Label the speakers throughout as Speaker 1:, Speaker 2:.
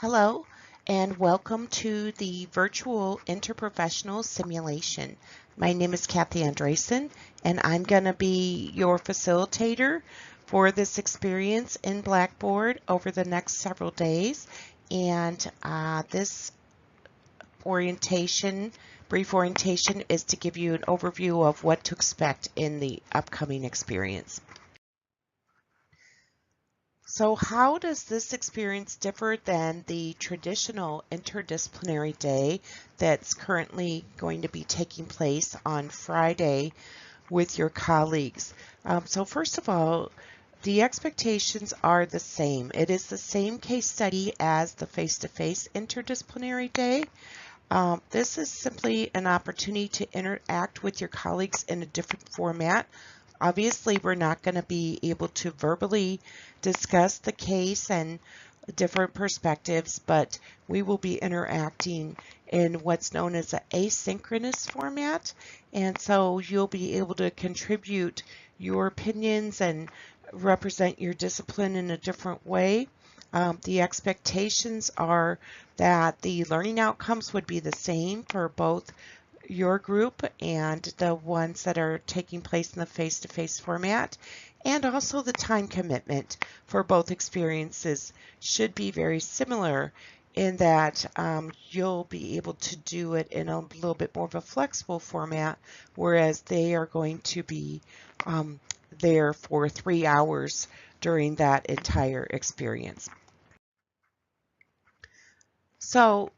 Speaker 1: Hello, and welcome to the virtual interprofessional simulation. My name is Kathy Andresen, and I'm going to be your facilitator for this experience in Blackboard over the next several days. And this brief orientation, is to give you an overview of what to expect in the upcoming experience. So how does this experience differ than the traditional interdisciplinary day that's currently going to be taking place on Friday with your colleagues? So first of all, the expectations are the same. It is the same case study as the face-to-face interdisciplinary day. This is simply an opportunity to interact with your colleagues in a different format. Obviously, we're not going to be able to verbally discuss the case and different perspectives, but we will be interacting in what's known as an asynchronous format. And so you'll be able to contribute your opinions and represent your discipline in a different way. The expectations are that the learning outcomes would be the same for both your group and the ones that are taking place in the face-to-face format, and also the time commitment for both experiences should be very similar in that you'll be able to do it in a little bit more of a flexible format, whereas they are going to be there for 3 hours during that entire experience. So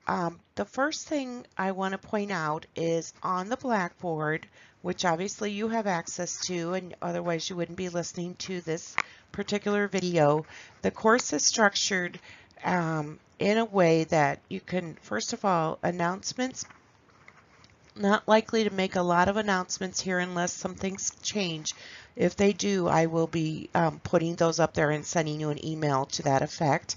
Speaker 1: the first thing I want to point out is on the Blackboard, which obviously you have access to, and otherwise you wouldn't be listening to this particular video. The course is structured in a way that you can, first of all, announcements. Not likely to make a lot of announcements here unless some things change. If they do, I will be putting those up there and sending you an email to that effect.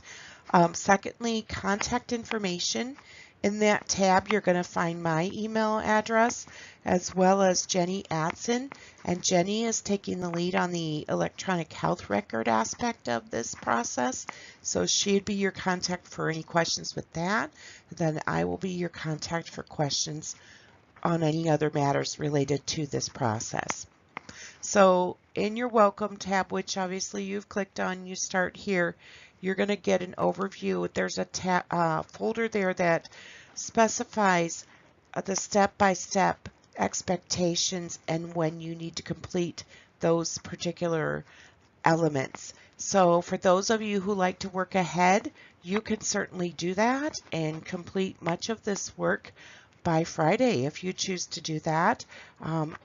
Speaker 1: Secondly, contact information. In that tab, you're going to find my email address as well as Jenny Atson. And Jenny is taking the lead on the electronic health record aspect of this process. So she'd be your contact for any questions with that. Then I will be your contact for questions on any other matters related to this process. So in your Welcome tab, which obviously you've clicked on, you start here, you're going to get an overview. There's a folder there that specifies the step-by-step expectations and when you need to complete those particular elements. So for those of you who like to work ahead, you can certainly do that and complete much of this work by Friday if you choose to do that.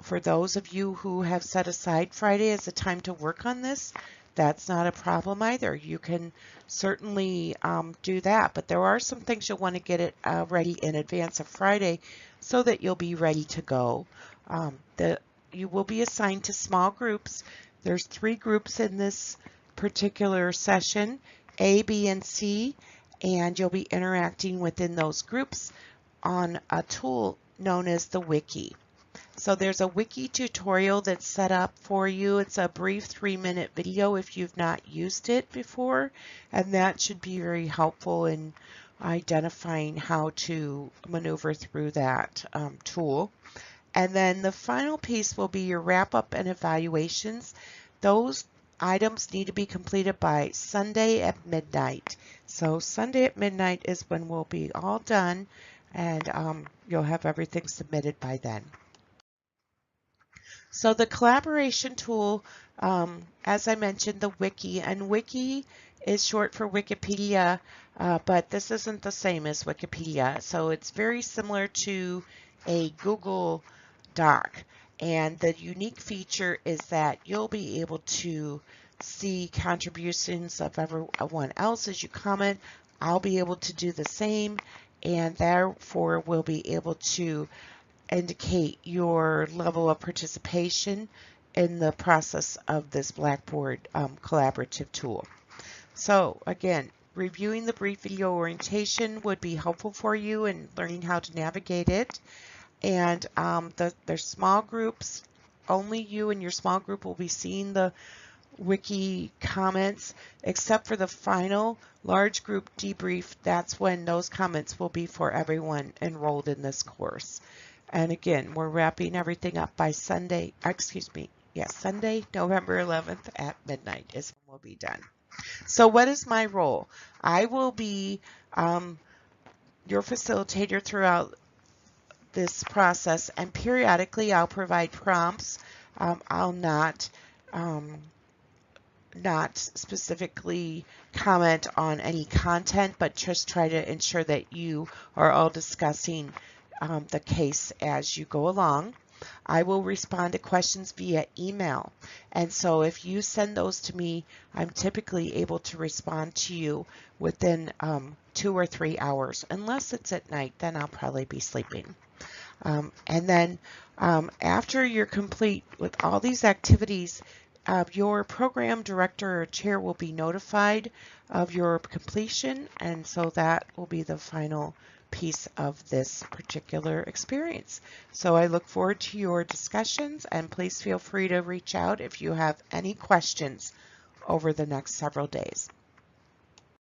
Speaker 1: For those of you who have set aside Friday as a time to work on this, that's not a problem either. You can certainly do that, but there are some things you'll want to get it ready in advance of Friday so that you'll be ready to go. You will be assigned to small groups. There's 3 groups in this particular session, A, B, and C, and you'll be interacting within those groups on a tool known as the Wiki. So there's a Wiki tutorial that's set up for you. It's a brief 3-minute video if you've not used it before, and that should be very helpful in identifying how to maneuver through that tool. And then the final piece will be your wrap-up and evaluations. Those items need to be completed by Sunday at midnight. So Sunday at midnight is when we'll be all done, and you'll have everything submitted by then. So the collaboration tool, as I mentioned, the Wiki, and Wiki is short for Wikipedia, but this isn't the same as Wikipedia. So it's very similar to a Google Doc. And the unique feature is that you'll be able to see contributions of everyone else as you comment. I'll be able to do the same, and therefore we'll be able to indicate your level of participation in the process of this Blackboard collaborative tool. So again, reviewing the brief video orientation would be helpful for you in learning how to navigate it. And there's small groups. Only you and your small group will be seeing the wiki comments, except for the final large group debrief. That's when those comments will be for everyone enrolled in this course. And again, we're wrapping everything up by Sunday, Sunday, November 11th at midnight is when we'll be done. So what is my role? I will be your facilitator throughout this process, and periodically I'll provide prompts. I'll not specifically comment on any content, but just try to ensure that you are all discussing the case as you go along. I will respond to questions via email, and so if you send those to me, I'm typically able to respond to you within 2 or 3 hours. Unless it's at night, then I'll probably be sleeping. And then after you're complete with all these activities, your program director or chair will be notified of your completion, and so that will be the final piece of this particular experience. So I look forward to your discussions, and please feel free to reach out if you have any questions over the next several days.